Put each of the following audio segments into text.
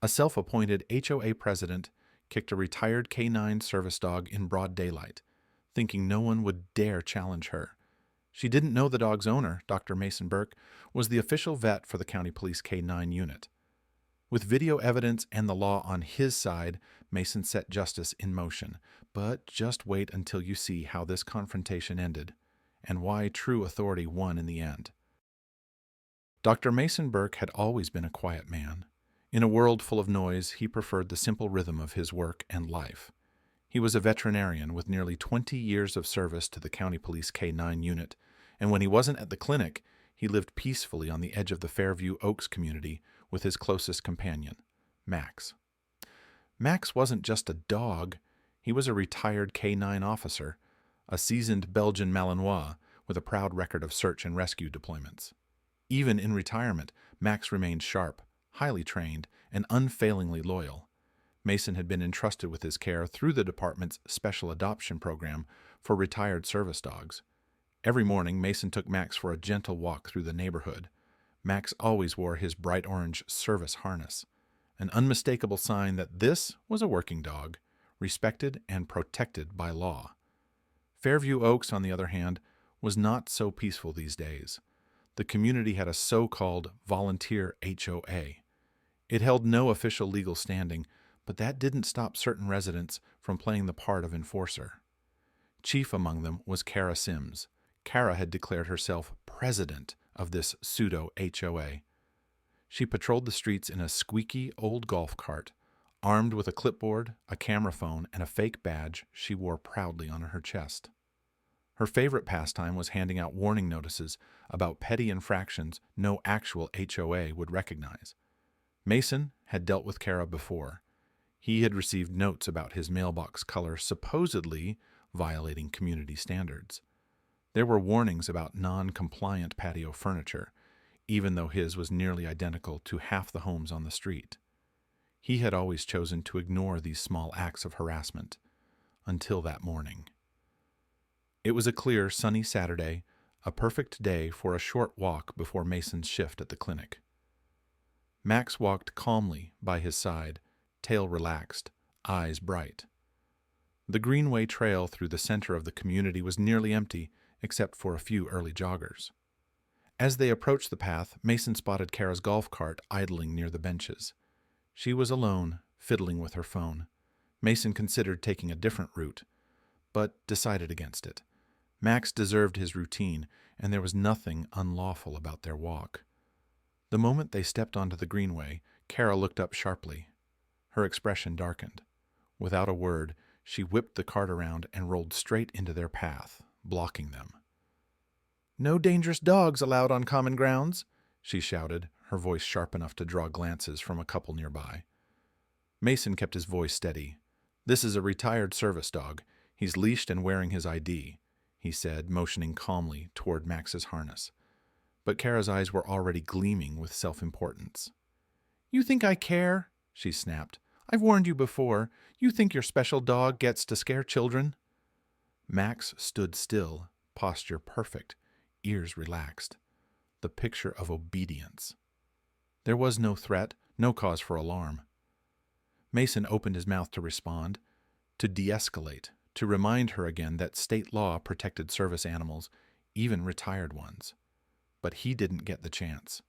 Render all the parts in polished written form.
A self-appointed HOA president kicked a retired canine service dog in broad daylight, thinking no one would dare challenge her. She didn't know the dog's owner, Dr. Mason Burke, was the official vet for the County Police K-9 unit. With video evidence and the law on his side, Mason set justice in motion. But just wait until you see how this confrontation ended, and why true authority won in the end. Dr. Mason Burke had always been a quiet man. In a world full of noise, he preferred the simple rhythm of his work and life. He was a veterinarian with nearly 20 years of service to the County Police K-9 unit, and when he wasn't at the clinic, he lived peacefully on the edge of the Fairview Oaks community with his closest companion, Max. Max wasn't just a dog, he was a retired K-9 officer, a seasoned Belgian Malinois with a proud record of search and rescue deployments. Even in retirement, Max remained sharp, highly trained, and unfailingly loyal. Mason had been entrusted with his care through the department's special adoption program for retired service dogs. Every morning, Mason took Max for a gentle walk through the neighborhood. Max always wore his bright orange service harness, an unmistakable sign that this was a working dog, respected and protected by law. Fairview Oaks, on the other hand, was not so peaceful these days. The community had a so-called volunteer HOA. It held no official legal standing, but that didn't stop certain residents from playing the part of enforcer. Chief among them was Kara Sims. Kara had declared herself president of this pseudo-HOA. She patrolled the streets in a squeaky old golf cart, armed with a clipboard, a camera phone, and a fake badge she wore proudly on her chest. Her favorite pastime was handing out warning notices about petty infractions no actual HOA would recognize. Mason had dealt with Kara before. He had received notes about his mailbox color supposedly violating community standards. There were warnings about non-compliant patio furniture, even though his was nearly identical to half the homes on the street. He had always chosen to ignore these small acts of harassment, until that morning. It was a clear, sunny Saturday, a perfect day for a short walk before Mason's shift at the clinic. Max walked calmly by his side, tail relaxed, eyes bright. The Greenway Trail through the center of the community was nearly empty, except for a few early joggers. As they approached the path, Mason spotted Kara's golf cart idling near the benches. She was alone, fiddling with her phone. Mason considered taking a different route, but decided against it. Max deserved his routine, and there was nothing unlawful about their walk. The moment they stepped onto the greenway, Kara looked up sharply. Her expression darkened. Without a word, she whipped the cart around and rolled straight into their path, blocking them. "No dangerous dogs allowed on common grounds," she shouted, her voice sharp enough to draw glances from a couple nearby. Mason kept his voice steady. "This is a retired service dog. He's leashed and wearing his ID," he said, motioning calmly toward Max's harness. But Kara's eyes were already gleaming with self-importance. "You think I care?" she snapped. "I've warned you before. You think your special dog gets to scare children?" Max stood still, posture perfect, ears relaxed. The picture of obedience. There was no threat, no cause for alarm. Mason opened his mouth to respond, to de-escalate, to remind her again that state law protected service animals, even retired ones. But he didn't get the chance.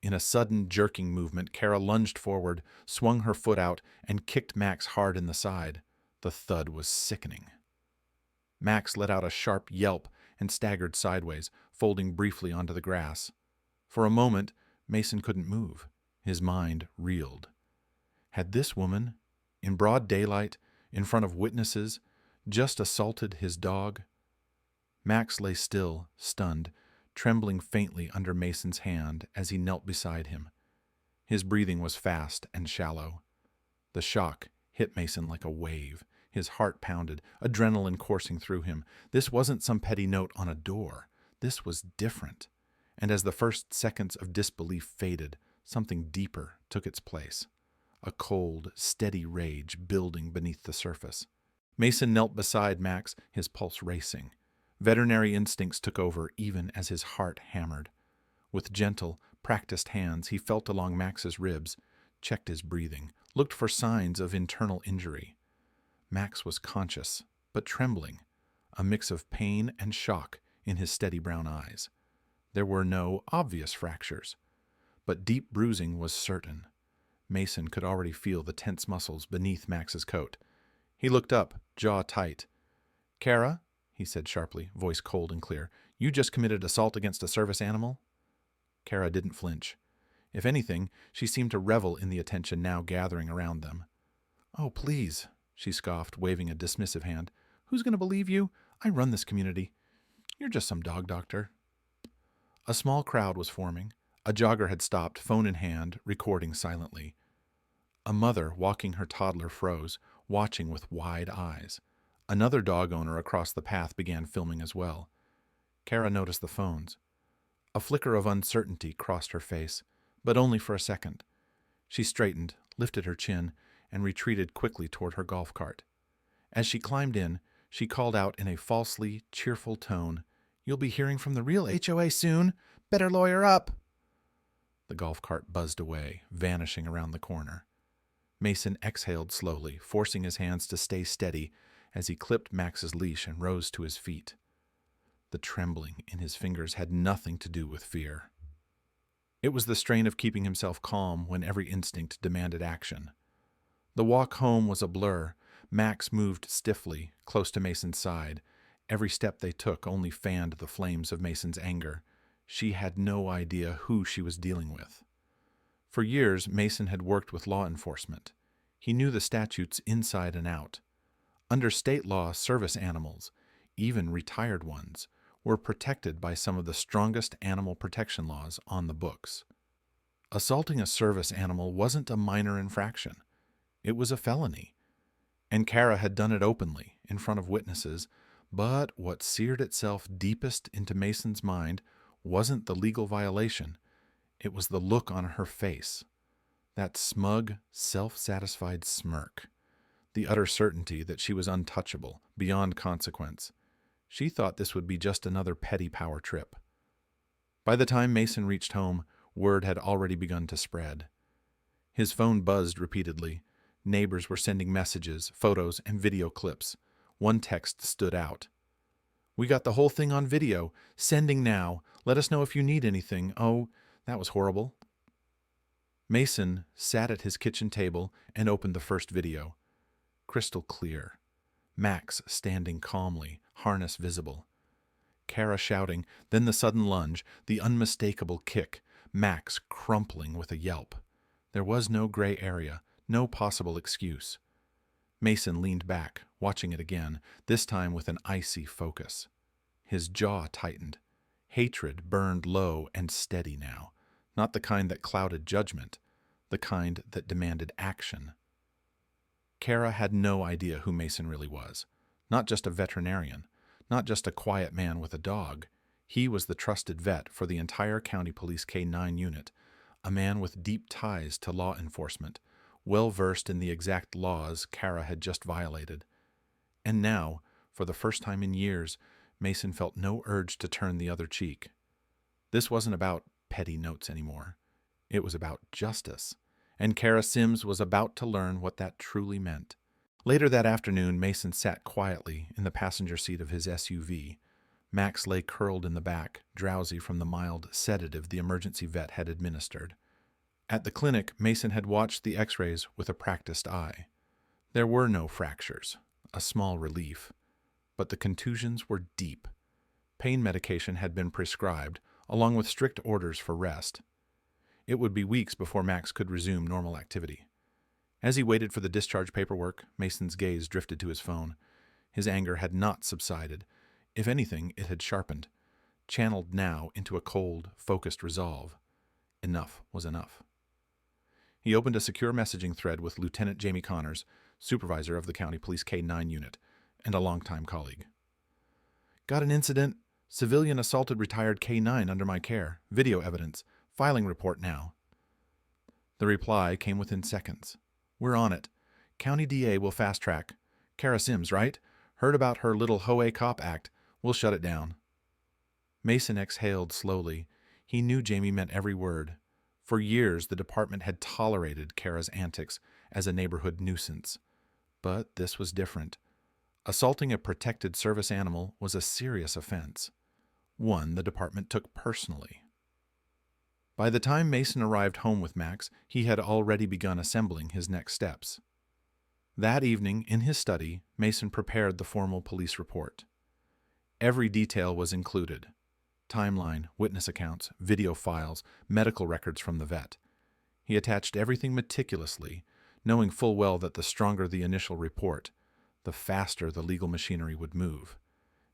In a sudden, jerking movement, Kara lunged forward, swung her foot out, and kicked Max hard in the side. The thud was sickening. Max let out a sharp yelp and staggered sideways, folding briefly onto the grass. For a moment, Mason couldn't move. His mind reeled. Had this woman, in broad daylight, in front of witnesses, just assaulted his dog? Max lay still, stunned, trembling faintly under Mason's hand as he knelt beside him. His breathing was fast and shallow. The shock hit Mason like a wave. His heart pounded, adrenaline coursing through him. This wasn't some petty note on a door. This was different. And as the first seconds of disbelief faded, something deeper took its place. A cold, steady rage building beneath the surface. Mason knelt beside Max, his pulse racing. Veterinary instincts took over even as his heart hammered. With gentle, practiced hands, he felt along Max's ribs, checked his breathing, looked for signs of internal injury. Max was conscious, but trembling, a mix of pain and shock in his steady brown eyes. There were no obvious fractures, but deep bruising was certain. Mason could already feel the tense muscles beneath Max's coat. He looked up, jaw tight. "Kara," he said sharply, voice cold and clear, "you just committed assault against a service animal?" Kara didn't flinch. If anything, she seemed to revel in the attention now gathering around them. "Oh, please," she scoffed, waving a dismissive hand. "Who's going to believe you? I run this community. You're just some dog doctor." A small crowd was forming. A jogger had stopped, phone in hand, recording silently. A mother walking her toddler froze, watching with wide eyes. Another dog owner across the path began filming as well. Kara noticed the phones. A flicker of uncertainty crossed her face, but only for a second. She straightened, lifted her chin, and retreated quickly toward her golf cart. As she climbed in, she called out in a falsely cheerful tone, "You'll be hearing from the real HOA soon. Better lawyer up." The golf cart buzzed away, vanishing around the corner. Mason exhaled slowly, forcing his hands to stay steady as he clipped Max's leash and rose to his feet. The trembling in his fingers had nothing to do with fear. It was the strain of keeping himself calm when every instinct demanded action. The walk home was a blur. Max moved stiffly, close to Mason's side. Every step they took only fanned the flames of Mason's anger. She had no idea who she was dealing with. For years, Mason had worked with law enforcement. He knew the statutes inside and out. Under state law, service animals, even retired ones, were protected by some of the strongest animal protection laws on the books. Assaulting a service animal wasn't a minor infraction. It was a felony. And Kara had done it openly, in front of witnesses, but what seared itself deepest into Mason's mind wasn't the legal violation. It was the look on her face. That smug, self-satisfied smirk. The utter certainty that she was untouchable, beyond consequence. She thought this would be just another petty power trip. By the time Mason reached home, word had already begun to spread. His phone buzzed repeatedly. Neighbors were sending messages, photos, and video clips. One text stood out. "We got the whole thing on video. Sending now. Let us know if you need anything. Oh, that was horrible." Mason sat at his kitchen table and opened the first video. Crystal clear. Max standing calmly, harness visible. Kara shouting, then the sudden lunge, the unmistakable kick, Max crumpling with a yelp. There was no gray area, no possible excuse. Mason leaned back, watching it again, this time with an icy focus. His jaw tightened. Hatred burned low and steady now, not the kind that clouded judgment, the kind that demanded action. Kara had no idea who Mason really was. Not just a veterinarian, not just a quiet man with a dog. He was the trusted vet for the entire County Police K-9 unit, a man with deep ties to law enforcement, well-versed in the exact laws Kara had just violated. And now, for the first time in years, Mason felt no urge to turn the other cheek. This wasn't about petty notes anymore. It was about justice, and Kara Sims was about to learn what that truly meant. Later that afternoon, Mason sat quietly in the passenger seat of his SUV. Max lay curled in the back, drowsy from the mild sedative the emergency vet had administered. At the clinic, Mason had watched the x-rays with a practiced eye. There were no fractures, a small relief. But the contusions were deep. Pain medication had been prescribed, along with strict orders for rest. It would be weeks before Max could resume normal activity. As he waited for the discharge paperwork, Mason's gaze drifted to his phone. His anger had not subsided. If anything, it had sharpened, channeled now into a cold, focused resolve. Enough was enough. He opened a secure messaging thread with Lieutenant Jamie Connors, supervisor of the County Police K-9 unit, and a longtime colleague. "Got an incident. Civilian assaulted retired K-9 under my care. Video evidence. Filing report now." The reply came within seconds. "We're on it. County DA will fast track. Kara Sims, right? Heard about her little HOA cop act. We'll shut it down." Mason exhaled slowly. He knew Jamie meant every word. For years, the department had tolerated Kara's antics, as a neighborhood nuisance. But this was different. Assaulting a protected service animal was a serious offense, one the department took personally. By the time Mason arrived home with Max, he had already begun assembling his next steps. That evening, in his study, Mason prepared the formal police report. Every detail was included: timeline, witness accounts, video files, medical records from the vet. He attached everything meticulously, knowing full well that the stronger the initial report, the faster the legal machinery would move.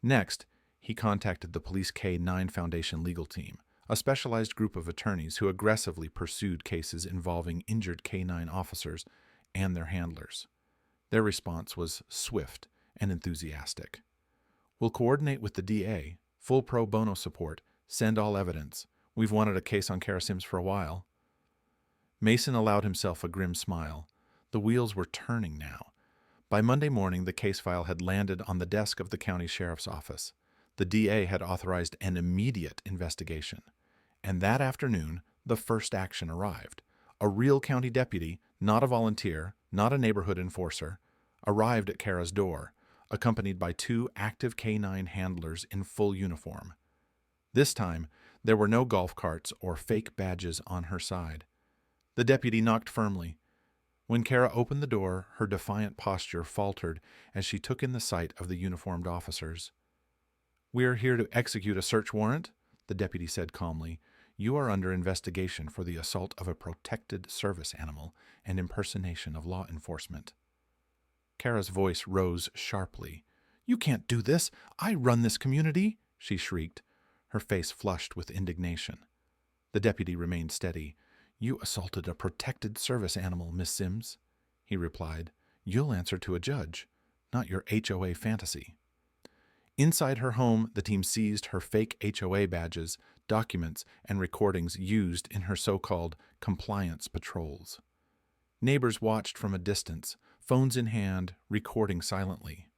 Next, he contacted the Police K-9 Foundation legal team, a specialized group of attorneys who aggressively pursued cases involving injured K-9 officers and their handlers. Their response was swift and enthusiastic. "We'll coordinate with the DA, full pro bono support, send all evidence. We've wanted a case on Kara Sims for a while." Mason allowed himself a grim smile. The wheels were turning now. By Monday morning, the case file had landed on the desk of the county sheriff's office. The DA had authorized an immediate investigation. And that afternoon, the first action arrived. A real county deputy, not a volunteer, not a neighborhood enforcer, arrived at Kara's door, accompanied by 2 active K-9 handlers in full uniform. This time, there were no golf carts or fake badges on her side. The deputy knocked firmly. When Kara opened the door, her defiant posture faltered as she took in the sight of the uniformed officers. "We're here to execute a search warrant," the deputy said calmly. "You are under investigation for the assault of a protected service animal and impersonation of law enforcement." Kara's voice rose sharply. "You can't do this! I run this community!" she shrieked, her face flushed with indignation. The deputy remained steady. "You assaulted a protected service animal, Miss Sims," he replied. "You'll answer to a judge, not your HOA fantasy." Inside her home, the team seized her fake HOA badges, documents, and recordings used in her so-called compliance patrols. Neighbors watched from a distance, phones in hand, recording silently.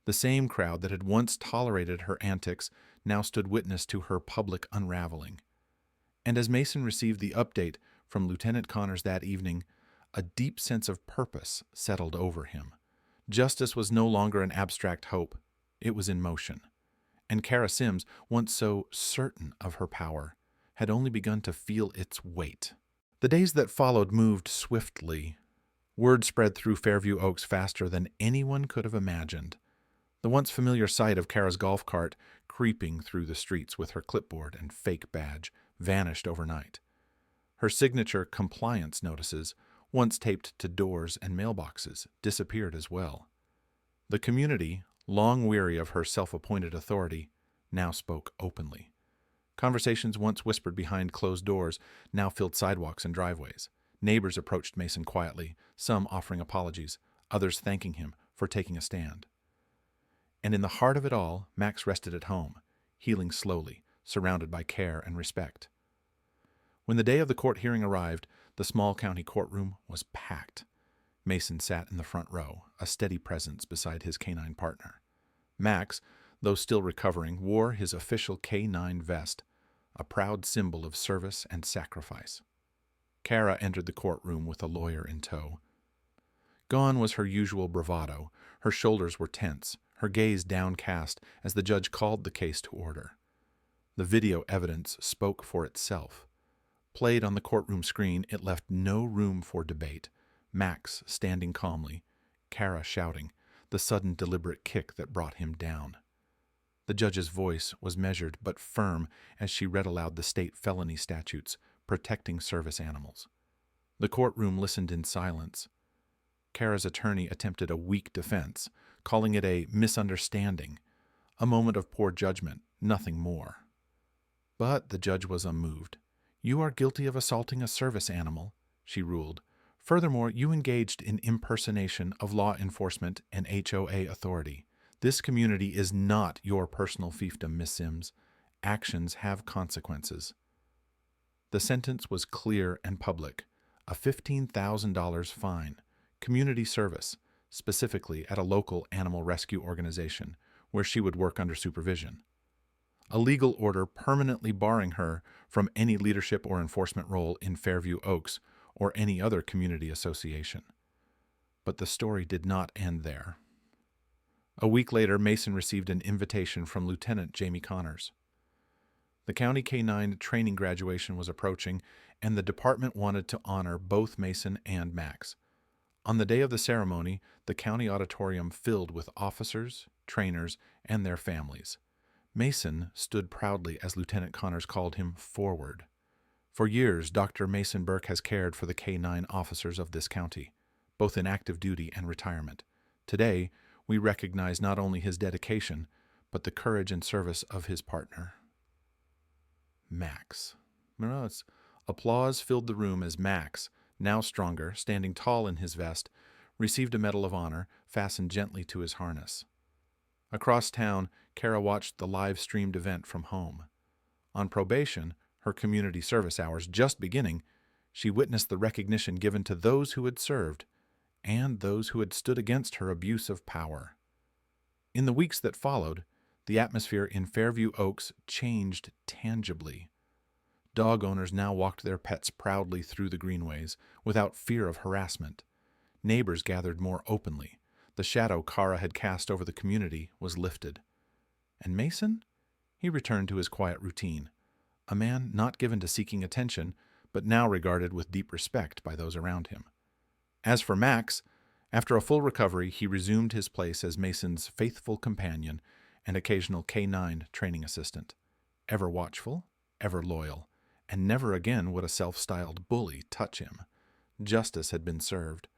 The same crowd that had once tolerated her antics now stood witness to her public unraveling. And as Mason received the update from Lieutenant Connors that evening, a deep sense of purpose settled over him. Justice was no longer an abstract hope. It was in motion. And Kara Sims, once so certain of her power, had only begun to feel its weight. The days that followed moved swiftly. Word spread through Fairview Oaks faster than anyone could have imagined. The once familiar sight of Kara's golf cart creeping through the streets with her clipboard and fake badge vanished overnight. Her signature compliance notices, once taped to doors and mailboxes, disappeared as well. The community, long weary of her self-appointed authority, now spoke openly. Conversations once whispered behind closed doors now filled sidewalks and driveways. Neighbors approached Mason quietly, some offering apologies, others thanking him for taking a stand. And in the heart of it all, Max rested at home, healing slowly, surrounded by care and respect. When the day of the court hearing arrived, the small county courtroom was packed. Mason sat in the front row, a steady presence beside his canine partner. Max, though still recovering, wore his official K-9 vest, a proud symbol of service and sacrifice. Kara entered the courtroom with a lawyer in tow. Gone was her usual bravado. Her shoulders were tense, her gaze downcast as the judge called the case to order. The video evidence spoke for itself. Played on the courtroom screen, it left no room for debate. Max standing calmly, Kara shouting, the sudden deliberate kick that brought him down. The judge's voice was measured but firm as she read aloud the state felony statutes protecting service animals. The courtroom listened in silence. Kara's attorney attempted a weak defense, calling it a misunderstanding, a moment of poor judgment, nothing more. But the judge was unmoved. "You are guilty of assaulting a service animal," she ruled. "Furthermore, you engaged in impersonation of law enforcement and HOA authority. This community is not your personal fiefdom, Miss Sims. Actions have consequences." The sentence was clear and public: a $15,000 fine, community service, specifically at a local animal rescue organization, where she would work under supervision. A legal order permanently barring her from any leadership or enforcement role in Fairview Oaks or any other community association. But the story did not end there. A week later, Mason received an invitation from Lieutenant Jamie Connors. The County K-9 training graduation was approaching, and the department wanted to honor both Mason and Max. On the day of the ceremony, the county auditorium filled with officers, trainers, and their families. Mason stood proudly as Lieutenant Connors called him forward. For years, Dr. Mason Burke has cared for the K-9 officers of this county, both in active duty and retirement. Today, we recognize not only his dedication, but the courage and service of his partner, Max. Applause filled the room as Max, now stronger, standing tall in his vest, received a Medal of Honor fastened gently to his harness. Across town, Kara watched the live-streamed event from home. On probation, her community service hours just beginning, she witnessed the recognition given to those who had served and those who had stood against her abuse of power. In the weeks that followed, the atmosphere in Fairview Oaks changed tangibly. Dog owners now walked their pets proudly through the greenways without fear of harassment. Neighbors gathered more openly. The shadow Kara had cast over the community was lifted. And Mason? He returned to his quiet routine, a man not given to seeking attention, but now regarded with deep respect by those around him. As for Max, after a full recovery, he resumed his place as Mason's faithful companion and occasional K-9 training assistant. Ever watchful, ever loyal, and never again would a self-styled bully touch him. Justice had been served.